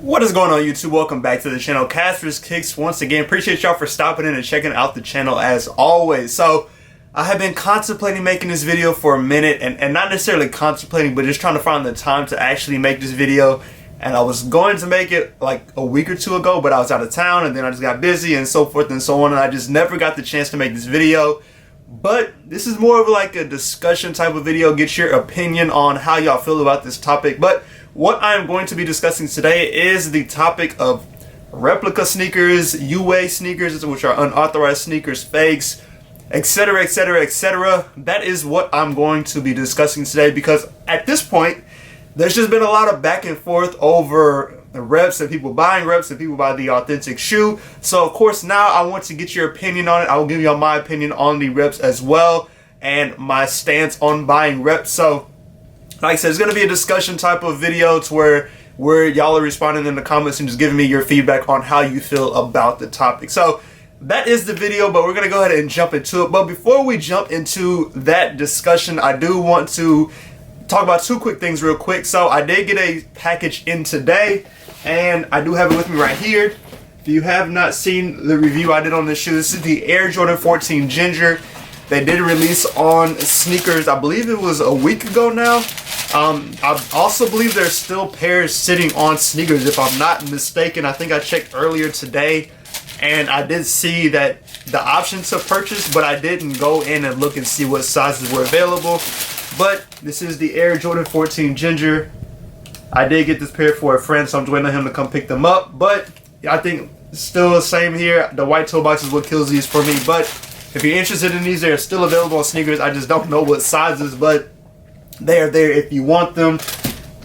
What is going on, YouTube? Welcome back to the channel. Casper's Kicks once again. Appreciate y'all for stopping in and checking out the channel as always. So I have been contemplating making this video for a minute, and not necessarily contemplating, but just trying to find the time to actually make this video. And I was going to make it like a week or two ago, but I was out of town, and then I just got busy and so forth and so on, and I just never got the chance to make this video. But this is more of like a discussion type of video, get your opinion on how y'all feel about this topic. But what I am going to be discussing today is the topic of replica sneakers, UA sneakers, which are unauthorized sneakers, fakes, etc, etc, etc. That is what I'm going to be discussing today, because at this point there's just been a lot of back and forth over the reps and people buying reps and people buy the authentic shoe. So of course now I want to get your opinion on it. I will give y'all my opinion on the reps as well and my stance on buying reps. So like I said, it's going to be a discussion type of video to where y'all are responding in the comments and just giving me your feedback on how you feel about the topic. So that is the video, but we're going to go ahead and jump into it. But before we jump into that discussion, I do want to talk about two quick things real quick. So I did get a package in today, and I do have it with me right here. If you have not seen the review I did on this shoe, this is the Air Jordan 14 Ginger. They did release on Sneakers, I believe it was a week ago now. I also believe there's still pairs sitting on Sneakers, if I'm not mistaken. I think I checked earlier today, and I did see that the option to purchase, but I didn't go in and look and see what sizes were available. But this is the Air Jordan 14 Ginger. I did get this pair for a friend, so I'm just waiting on him to come pick them up. But I think still the same here. The white toe box is what kills these for me. But if you're interested in these, they're still available on Sneakers. I just don't know what sizes, but they are there if you want them.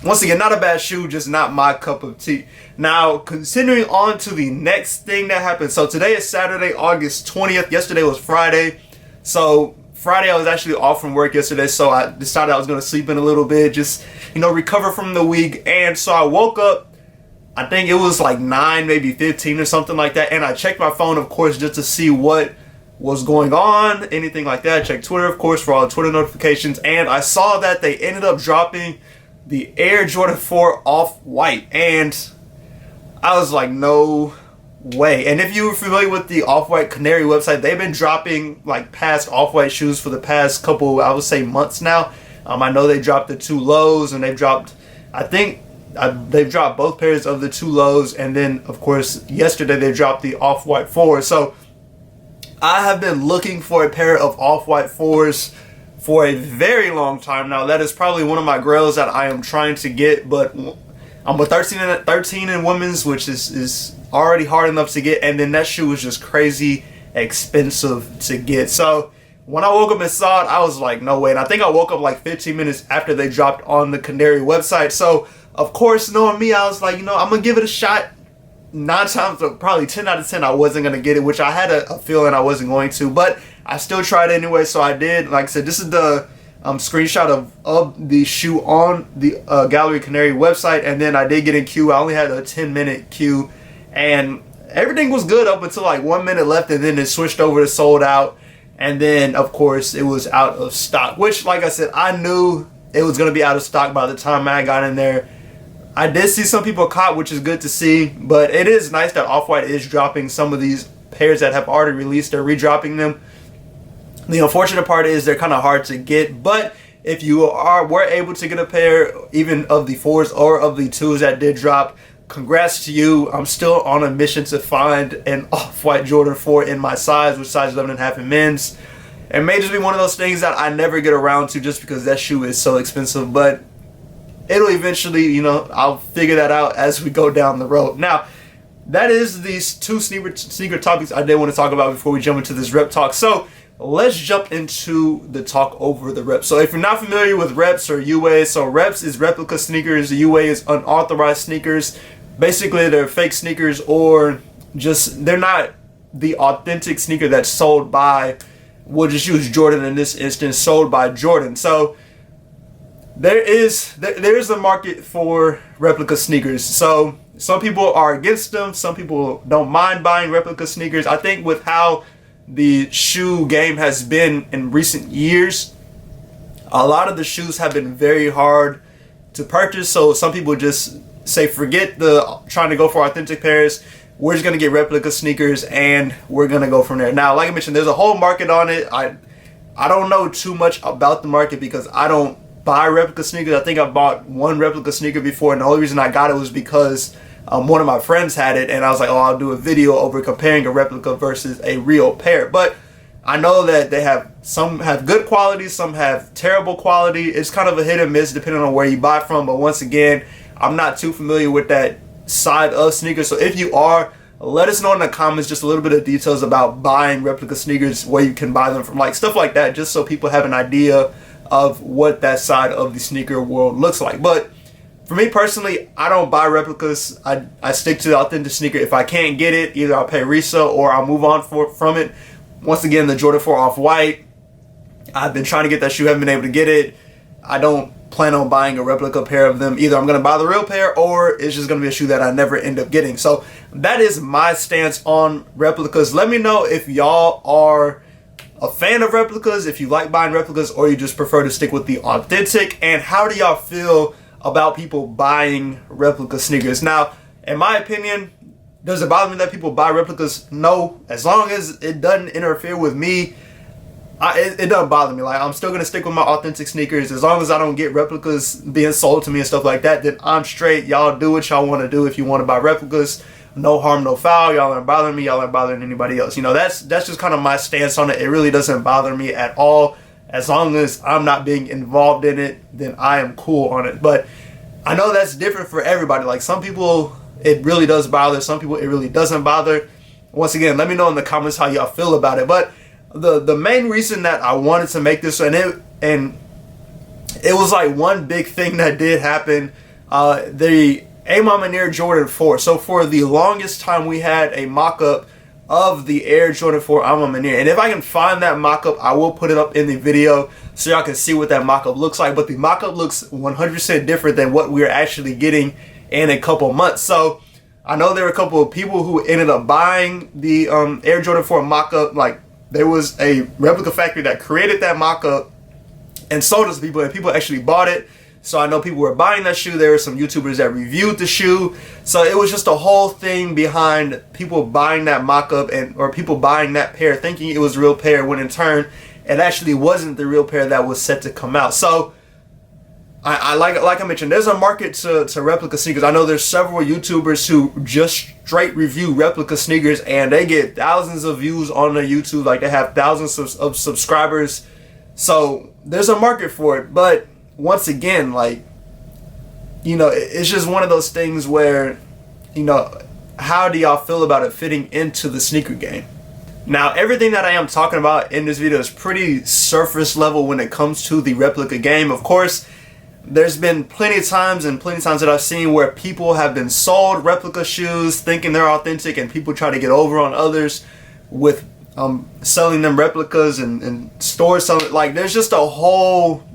Once again, not a bad shoe, just not my cup of tea. Now, continuing on to the next thing that happened. So today is Saturday, August 20th. Yesterday was Friday. So Friday, I was actually off from work yesterday, so I decided I was going to sleep in a little bit, just, you know, recover from the week. And so I woke up, I think it was like 9, maybe 15 or something like that. And I checked my phone, of course, just to see what was going on, anything like that. I checked Twitter, of course, for all the Twitter notifications. And I saw that they ended up dropping the Air Jordan 4 Off-White. And I was like, no way. And if you were familiar with the Off-White Canary website, they've been dropping like past Off-White shoes for the past couple, I would say, months now. I know they dropped the 2 lows, and they've dropped, I think they've dropped both pairs of the 2 lows, and then of course yesterday they dropped the Off-White 4. So I have been looking for a pair of Off-White 4s for a very long time now. That is probably one of my grails that I am trying to get, but I'm a 13 in women's, which is already hard enough to get, and then that shoe was just crazy expensive to get. So when I woke up and saw it, I was like, no way. And I think I woke up like 15 minutes after they dropped on the Canary website. So of course, knowing me, I was like, you know, I'm gonna give it a shot. 9 times, probably 10 out of 10, I wasn't gonna get it, which I had a feeling I wasn't going to, but I still tried anyway. So I did. Like I said, this is the screenshot of the shoe on the Gallery Canary website, and then I did get in queue. I only had a 10-minute queue, and everything was good up until like 1 minute left, and then it switched over to sold out, and then of course it was out of stock, which, like I said, I knew it was going to be out of stock by the time I got in there. I did see some people caught, which is good to see, but it is nice that Off-White is dropping some of these pairs that have already released. They're redropping them. The unfortunate part is they're kind of hard to get, but if you were able to get a pair, even of the 4s or of the 2s that did drop, congrats to you. I'm still on a mission to find an Off-White Jordan 4 in my size, which size 11.5 in men's. It may just be one of those things that I never get around to just because that shoe is so expensive, but it'll eventually, you know, I'll figure that out as we go down the road. Now, that is these 2 sneaker topics I did want to talk about before we jump into this rep talk. So let's jump into the talk over the reps. So if you're not familiar with reps or UA, so reps is replica sneakers, UA is unauthorized sneakers. Basically, they're fake sneakers, or just, they're not the authentic sneaker that's sold by, we'll just use Jordan in this instance, sold by Jordan. So there is a market for replica sneakers. So some people are against them. Some people don't mind buying replica sneakers. I think with how the shoe game has been in recent years, a lot of the shoes have been very hard to purchase. So some people just say forget the trying to go for authentic pairs. We're just gonna get replica sneakers and we're gonna go from there. Now, like I mentioned, there's a whole market on it. I don't know too much about the market because I don't buy replica sneakers. I think I bought one replica sneaker before, and the only reason I got it was because one of my friends had it, and I was like, oh, I'll do a video over comparing a replica versus a real pair. But I know that they have, some have good quality, some have terrible quality. It's kind of a hit and miss depending on where you buy from. But once again, I'm not too familiar with that side of sneakers. So if you are, let us know in the comments just a little bit of details about buying replica sneakers, where you can buy them from, like stuff like that, just so people have an idea of what that side of the sneaker world looks like. But for me personally, I don't buy replicas. I stick to the authentic sneaker. If I can't get it, either I'll pay resale or I'll move on from it. Once again, the Jordan 4 Off-White, I've been trying to get that shoe, haven't been able to get it. I don't plan on buying a replica pair of them. Either I'm going to buy the real pair or it's just going to be a shoe that I never end up getting. So that is my stance on replicas. Let me know if y'all are a fan of replicas, if you like buying replicas, or you just prefer to stick with the authentic. And how do y'all feel about people buying replica sneakers? Now, in my opinion, does it bother me that people buy replicas? No. As long as it doesn't interfere with me, it doesn't bother me. Like, I'm still going to stick with my authentic sneakers. As long as I don't get replicas being sold to me and stuff like that, then I'm straight. Y'all do what y'all want to do. If you want to buy replicas, no harm, no foul. Y'all aren't bothering me. Y'all aren't bothering anybody else. You know, that's just kind of my stance on it. It really doesn't bother me at all. As long as I'm not being involved in it, then I am cool on it. But I know that's different for everybody. Like, some people, it really does bother. Some people, it really doesn't bother. Once again, let me know in the comments how y'all feel about it. But the main reason that I wanted to make this, and it was like one big thing that did happen, the A-Mama Air Jordan 4. So for the longest time, we had a mock-up of the Air Jordan 4 A-Mama Air. And if I can find that mock-up, I will put it up in the video so y'all can see what that mock-up looks like. But the mock-up looks 100% different than what we're actually getting in a couple months. So I know there were a couple of people who ended up buying the Air Jordan 4 mock-up. Like, there was a replica factory that created that mock-up and sold it to people, and people actually bought it. So I know people were buying that shoe. There were some YouTubers that reviewed the shoe. So it was just a whole thing behind people buying that mock-up, or people buying that pair thinking it was a real pair, when in turn it actually wasn't the real pair that was set to come out. So I like I mentioned, there's a market to replica sneakers. I know there's several YouTubers who just straight review replica sneakers, and they get thousands of views on their YouTube. Like, they have thousands of subscribers. So there's a market for it. But once again, like, you know, it's just one of those things where, you know, how do y'all feel about it fitting into the sneaker game? Now, everything that I am talking about in this video is pretty surface level when it comes to the replica game. Of course, there's been plenty of times that I've seen where people have been sold replica shoes thinking they're authentic, and people try to get over on others with selling them replicas and stores selling. Like, there's just a whole,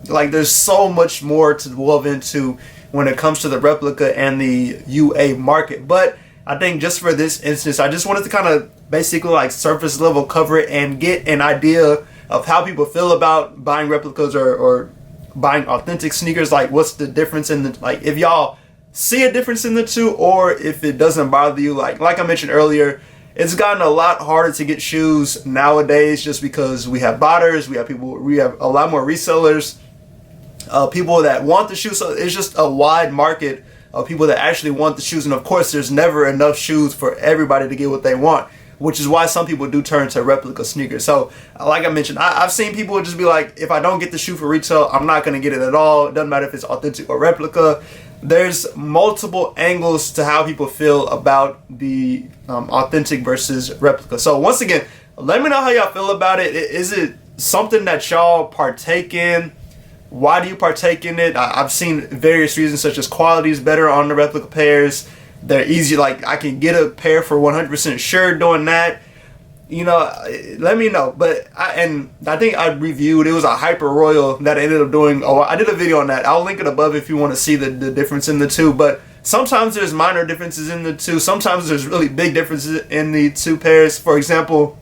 like, there's so much more to delve into when it comes to the replica and the UA market. But I think just for this instance, I just wanted to kind of basically like surface level cover it and get an idea of how people feel about buying replicas or buying authentic sneakers. Like, what's the difference in the, like, if y'all see a difference in the two, or if it doesn't bother you. Like I mentioned earlier, it's gotten a lot harder to get shoes nowadays just because we have botters, we have a lot more resellers, people that want the shoes. So it's just a wide market of people that actually want the shoes. And of course, there's never enough shoes for everybody to get what they want, which is why some people do turn to replica sneakers. So like I mentioned, I've seen people just be like, if I don't get the shoe for retail, I'm not going to get it at all. It doesn't matter if it's authentic or replica. There's multiple angles to how people feel about the authentic versus replica. So once again, let me know how y'all feel about it. Is it something that y'all partake in? Why do you partake in it? I've seen various reasons, such as quality is better on the replica pairs. They're easy. Like, I can get a pair for 100% sure doing that. You know, let me know. But I think I reviewed, it was a Hyper Royal that I ended up doing. Oh, I did a video on that. I'll link it above if you want to see the difference in the two. But sometimes there's minor differences in the two. Sometimes there's really big differences in the two pairs. For example,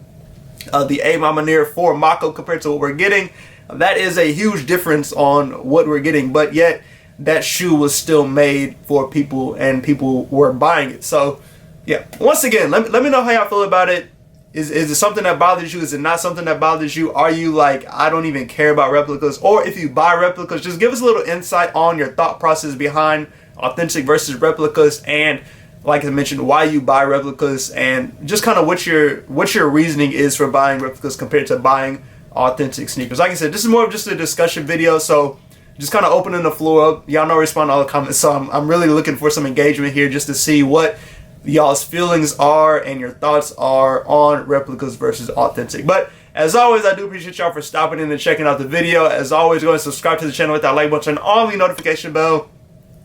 the A-Mama Air 4 Mako compared to what we're getting, that is a huge difference on what we're getting. But yet, that shoe was still made for people and people were buying it. So yeah, once again, let me know how y'all feel about it. Is it something that bothers you? Is it not something that bothers you? Are you like, I don't even care about replicas? Or if you buy replicas, just give us a little insight on your thought process behind authentic versus replicas, and like I mentioned, why you buy replicas, and just kind of what your reasoning is for buying replicas compared to buying authentic sneakers. Like I said, this is more of just a discussion video, so just kind of opening the floor up. Y'all know I respond to all the comments, so I'm really looking for some engagement here just to see what y'all's feelings are and your thoughts are on replicas versus authentic. But as always, I do appreciate y'all for stopping in and checking out the video. As always, go ahead and subscribe to the channel with that like button on the notification bell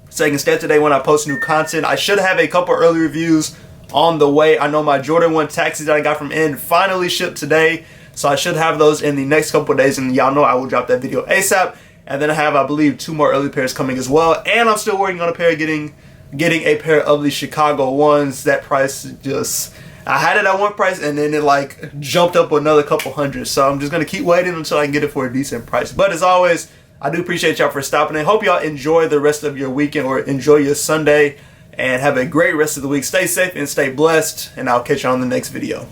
so you can stay up to date when I post new content. I should have a couple early reviews on the way. I know my Jordan 1 taxis that I got from N finally shipped today, so I should have those in the next couple of days, and y'all know I will drop that video ASAP. And then I have, I believe, 2 more early pairs coming as well, and I'm still working on a pair, getting a pair of the Chicago ones. That price just, I had it at one price and then it like jumped up another couple hundred, so I'm just gonna keep waiting until I can get it for a decent price. But as always, I do appreciate y'all for stopping in. Hope y'all enjoy the rest of your weekend or enjoy your Sunday, and have a great rest of the week. Stay safe and stay blessed, and I'll catch you on the next video.